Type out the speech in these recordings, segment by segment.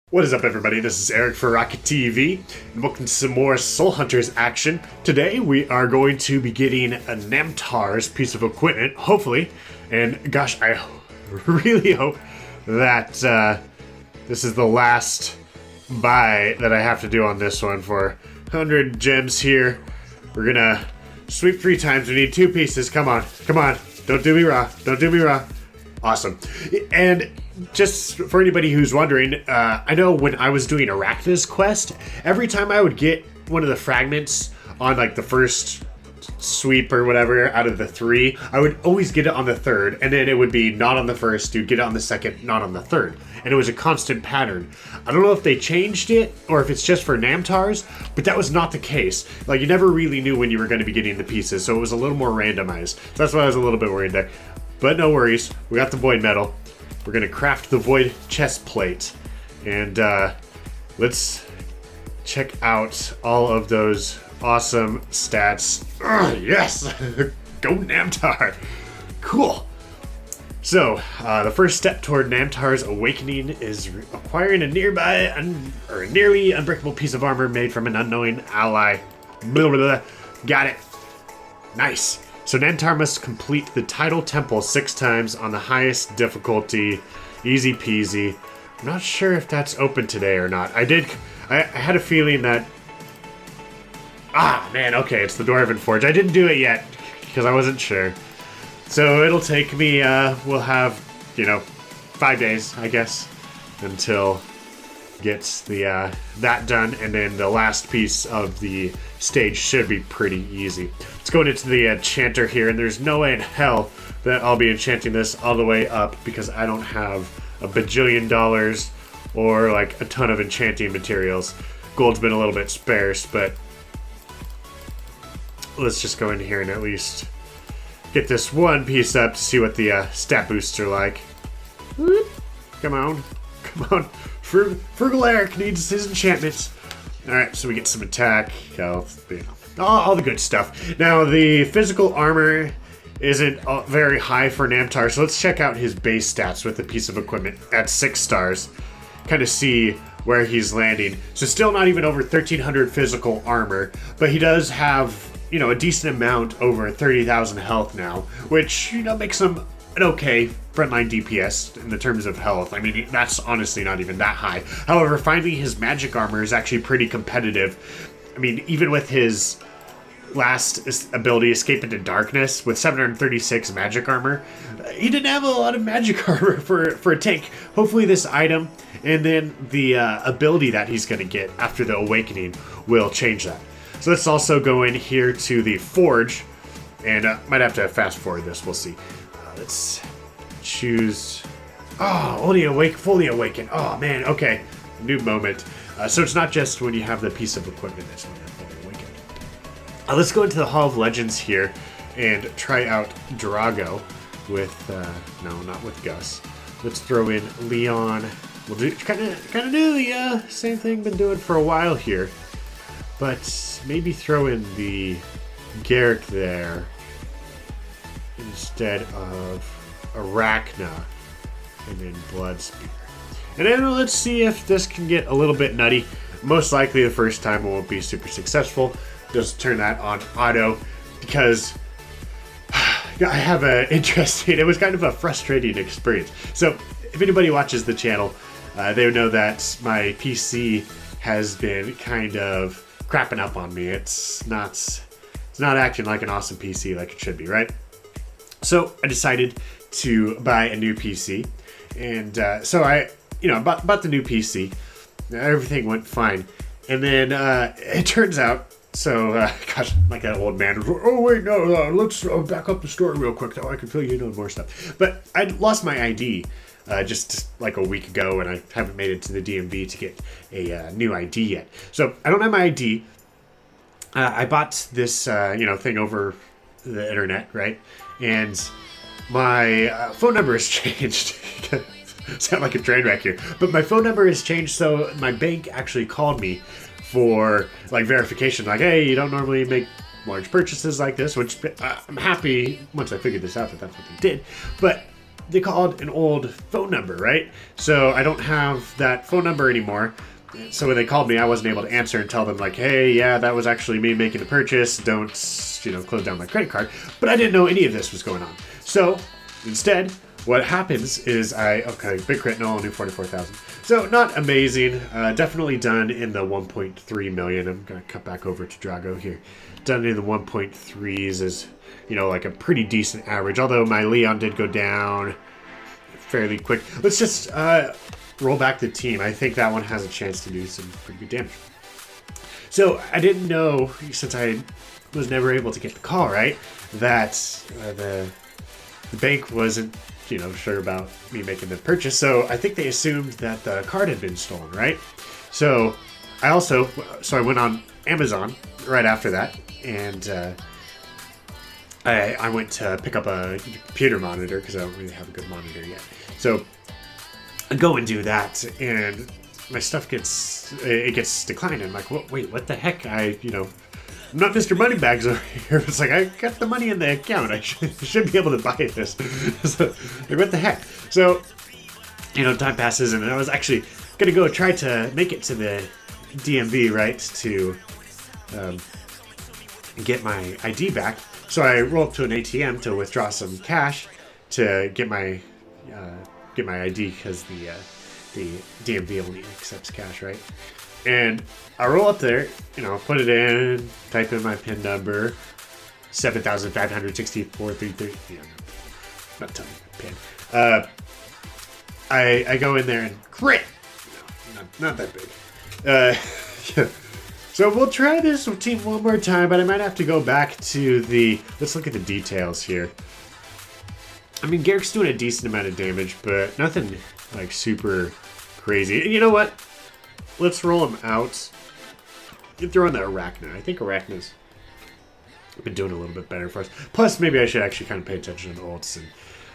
What is up, everybody? This is Eric for Rocket TV, and welcome to some more Soul Hunters action. Today we are going to be getting a Namtar's piece of equipment, hopefully, and gosh, I really hope that this is the last buy that I have to do on this one for 100 gems here. We're gonna sweep 3 times. We need 2 pieces. Come on, come on. Don't do me raw. Don't do me raw. Awesome. And just for anybody who's wondering, I know when I was doing Arachna's quest, every time I would get one of the fragments on like the first sweep or whatever out of the 3, I would always get it on the 3rd, and then it would be not on the 1st, you'd get it on the 2nd, not on the 3rd. And it was a constant pattern. I don't know if they changed it or if it's just for Namtars, but that was not the case. Like, you never really knew when you were going to be getting the pieces, so it was a little more randomized. So that's why I was a little bit worried there. But no worries, we got the void metal. We're gonna craft the void chest plate, and let's check out all of those awesome stats. Yes, go Namtar. Cool. So the first step toward Namtar's awakening is acquiring a nearly unbreakable piece of armor made from an unknown ally. Blah, blah, blah. Got it. Nice. So Namtar must complete the Tidal Temple 6 times on the highest difficulty. Easy peasy. I'm not sure if that's open today or not. I had a feeling that... Ah, man, okay, it's the Dwarven Forge. I didn't do it yet, because I wasn't sure. So it'll take me, we'll have, 5 days, I guess, until gets the that done, and then the last piece of the stage should be pretty easy. Let's go into the enchanter here, and there's no way in hell that I'll be enchanting this all the way up because I don't have a bajillion dollars or like a ton of enchanting materials. Gold's been a little bit sparse, but let's just go in here and at least get this one piece up to see what the stat boosts are like. Whoop. Come on. Come on. Frugal Eric needs his enchantments. Alright, so we get some attack, health, all the good stuff. Now, the physical armor isn't very high for Namtar, so let's check out his base stats with the piece of equipment at 6 stars. Kind of see where he's landing. So still not even over 1,300 physical armor, but he does have, a decent amount over 30,000 health now, which, makes him an okay frontline DPS in the terms of health. I mean, that's honestly not even that high. However, finding his magic armor is actually pretty competitive. I mean, even with his last ability, Escape into Darkness, with 736 magic armor, he didn't have a lot of magic armor for a tank. Hopefully this item and then the ability that he's going to get after the Awakening will change that. So let's also go in here to the Forge, and might have to fast forward this, we'll see. Let's choose... Oh, fully awakened. Oh, man, okay. New moment. So it's not just when you have the piece of equipment that's when you're fully awakened. Let's go into the Hall of Legends here and try out Drago with... no, not with Gus. Let's throw in Leon. We'll do kind of do the same thing been doing for a while here. But maybe throw in the Garrick there instead of Arachna, and then Blood Spear. And then let's see if this can get a little bit nutty. Most likely the first time it won't be super successful. Just turn that on auto because I have an interesting, it was kind of a frustrating experience. So if anybody watches the channel, they would know that my PC has been kind of crapping up on me. It's not acting like an awesome PC like it should be, right? So I decided to buy a new PC, and so I, bought the new PC. Everything went fine, and then it turns out, so gosh, like that old man. Oh wait, no, let's back up the story real quick, so I can fill you in on more stuff. But I lost my ID just like a week ago, and I haven't made it to the DMV to get a new ID yet. So I don't have my ID. I bought this, thing over the internet, right? And my phone number has changed. Sound like a train wreck here. But my phone number has changed, so my bank actually called me for like verification. Like, hey, you don't normally make large purchases like this, which I'm happy once I figured this out that that's what they did. But they called an old phone number, right? So I don't have that phone number anymore. So when they called me, I wasn't able to answer and tell them like, hey, yeah, that was actually me making the purchase. Don't, close down my credit card. But I didn't know any of this was going on. So instead, what happens is big crit, no, only 44,000. So not amazing. Definitely done in the 1.3 million. I'm going to cut back over to Drago here. Done in the 1.3s is, like a pretty decent average. Although my Leon did go down fairly quick. Let's just roll back the team. I think that one has a chance to do some pretty good damage. So I didn't know, since I was never able to get the call, right, that the bank wasn't sure about me making the purchase. So I think they assumed that the card had been stolen, right? So I went on Amazon right after that, and I went to pick up a computer monitor because I don't really have a good monitor yet. So I go and do that, and my stuff gets declined. I'm like, wait, what the heck? I'm not Mr. Moneybags over here. It's like, I got the money in the account. I should be able to buy this. So, like, what the heck? So, time passes, and I was actually going to go try to make it to the DMV, right, to get my ID back. So I roll up to an ATM to withdraw some cash to get my ID, because the DMV only accepts cash, right? And I roll up there, put it in, type in my PIN number, 7,564.33. Not telling you my PIN. I go in there and crit. Not that big. Yeah. So we'll try this with team one more time, but I might have to go back to let's look at the details here. I mean, Garrick's doing a decent amount of damage, but nothing like super crazy. And you know what? Let's roll him out. You throw in the Arachna. I think Arachna's been doing a little bit better for us. Plus, maybe I should actually kind of pay attention to the ults, and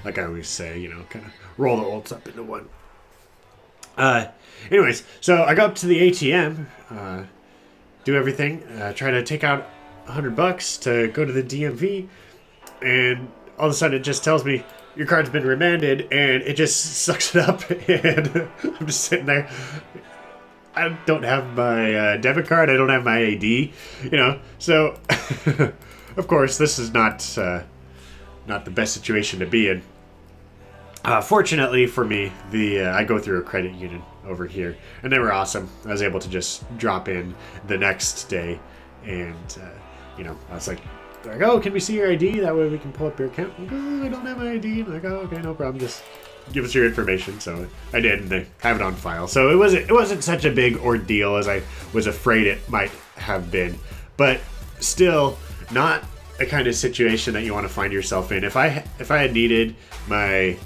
like I always say, kind of roll the ults up into one. Anyways, so I go up to the ATM, do everything, try to take out $100 to go to the DMV, and all of a sudden it just tells me your card's been remanded, and it just sucks it up, and I'm just sitting there. I don't have my debit card. I don't have my ID. So of course this is not the best situation to be in. Fortunately for me, I go through a credit union over here, and they were awesome. I was able to just drop in the next day, and I was like, oh, can we see your ID? That way we can pull up your account. Like, oh, I don't have my ID. I'm like, oh, okay, no problem. Just give us your information. So I did, and they have it on file. So it wasn't such a big ordeal as I was afraid it might have been, but still not a kind of situation that you want to find yourself in. If I had needed my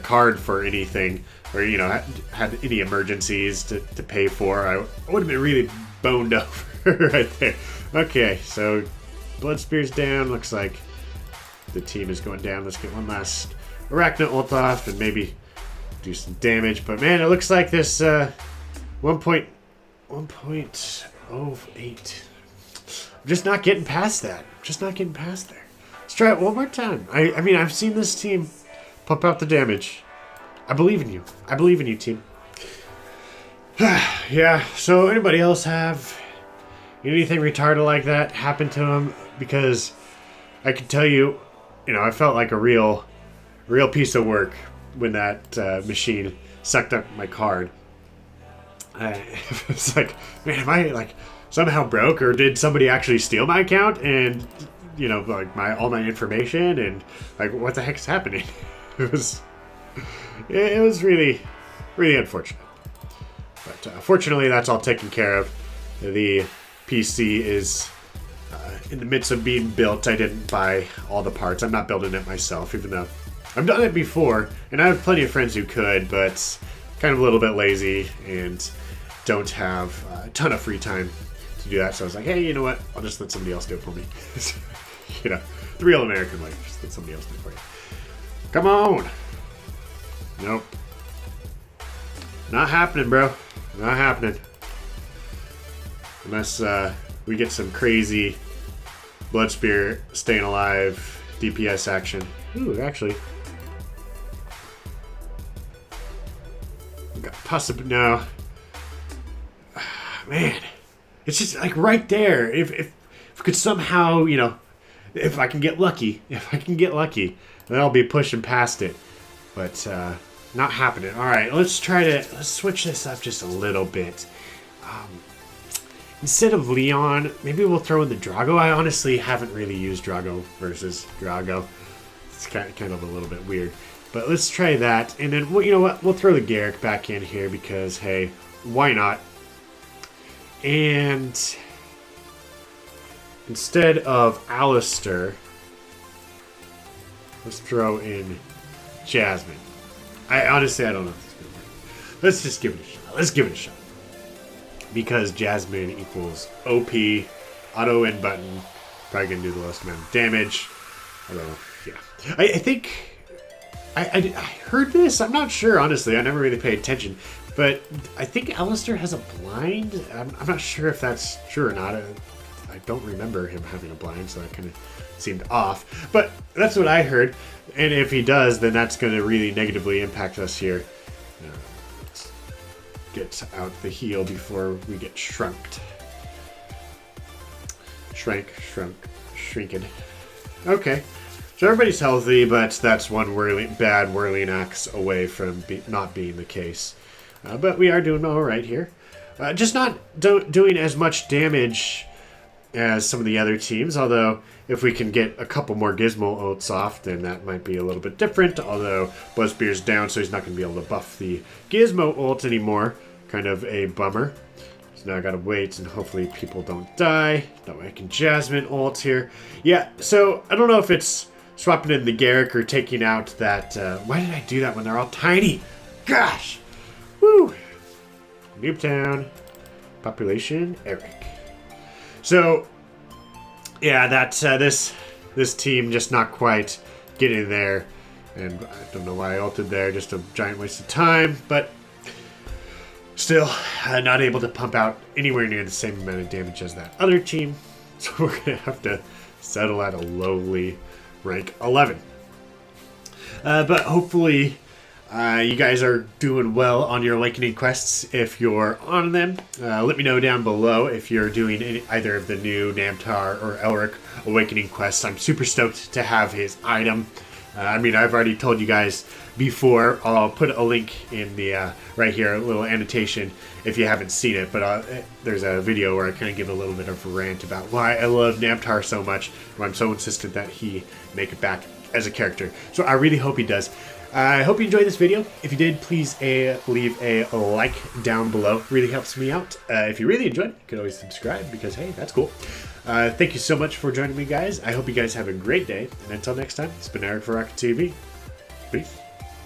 card for anything, or had any emergencies to pay for, I would have been really boned over right there. Okay, so Blood Spear's down. Looks like the team is going down. Let's get one last Arachna ult off and maybe do some damage. But man, it looks like this 1.08. I'm just not getting past that. Let's try it one more time. I mean, I've seen this team pump out the damage. I believe in you. I believe in you, team. Yeah, so anybody else have anything retarded like that happen to them? Because I can tell you, I felt like a real piece of work when that machine sucked up my card. It's like, man, am I like somehow broke, or did somebody actually steal my account and like all my information, and like what the heck is happening? It was really unfortunate. But fortunately, that's all taken care of. The PC is in the midst of being built. I didn't buy all the parts. I'm not building it myself, even though I've done it before, and I have plenty of friends who could, but kind of a little bit lazy and don't have a ton of free time to do that. So I was like, hey, you know what? I'll just let somebody else do it for me. The real American way. Just let somebody else do it for you. Come on. Nope. Not happening, bro. Not happening. Unless we get some crazy Blood Spear staying alive DPS action. Ooh, actually. possibly no. Man, it's just like right there. If we could somehow, you know, if I can get lucky, then I'll be pushing past it. But not happening. All right, let's switch this up just a little bit. Instead of Leon, maybe we'll throw in the Drago. I honestly haven't really used Drago versus Drago. It's kind of a little bit weird. But let's try that. And then, well, you know what? We'll throw the Garrick back in here because, hey, why not? And instead of Alistair, let's throw in Jasmine. I honestly don't know if it's going to work. Let's just give it a shot. Let's give it a shot. Because Jasmine equals OP, auto in button, probably going to do the lowest amount of damage. Although, yeah. I think I heard this. I'm not sure, honestly. I never really paid attention. But I think Alistair has a blind. I'm not sure if that's true or not. I don't remember him having a blind, so that kind of seemed off. But that's what I heard. And if he does, then that's going to really negatively impact us here. Let's get out the heal before we get shrinked. Shrinked. Okay. So everybody's healthy, but that's one bad whirling axe away from not being the case. But we are doing all right here. Just not doing as much damage as some of the other teams, although if we can get a couple more Gizmo ults off, then that might be a little bit different, although Buzzspear's down, so he's not going to be able to buff the Gizmo ult anymore. Kind of a bummer. So now I gotta wait and hopefully people don't die. That way I can Jasmine ult here. Yeah, so I don't know if it's swapping in the Garrick or taking out that... why did I do that when they're all tiny? Gosh! Woo! Noobtown. Population, Eric. So, yeah, that's this team just not quite getting there. And I don't know why I ulted there, just a giant waste of time, but still not able to pump out anywhere near the same amount of damage as that other team. So we're going to have to settle at a lowly rank 11. But hopefully you guys are doing well on your Awakening quests if you're on them. Let me know down below if you're doing either of the new Namtar or Elric Awakening quests. I'm super stoked to have his item. I mean, I've already told you guys before. I'll put a link in the right here, a little annotation if you haven't seen it. But there's a video where I kind of give a little bit of a rant about why I love Namtar so much, why I'm so insistent that he make it back as a character. So I really hope he does. I hope you enjoyed this video. If you did, please leave a like down below. It really helps me out. If you really enjoyed it, you can always subscribe because, hey, that's cool. Thank you so much for joining me, guys. I hope you guys have a great day. And until next time, it's been Eric for Rocket TV. Peace.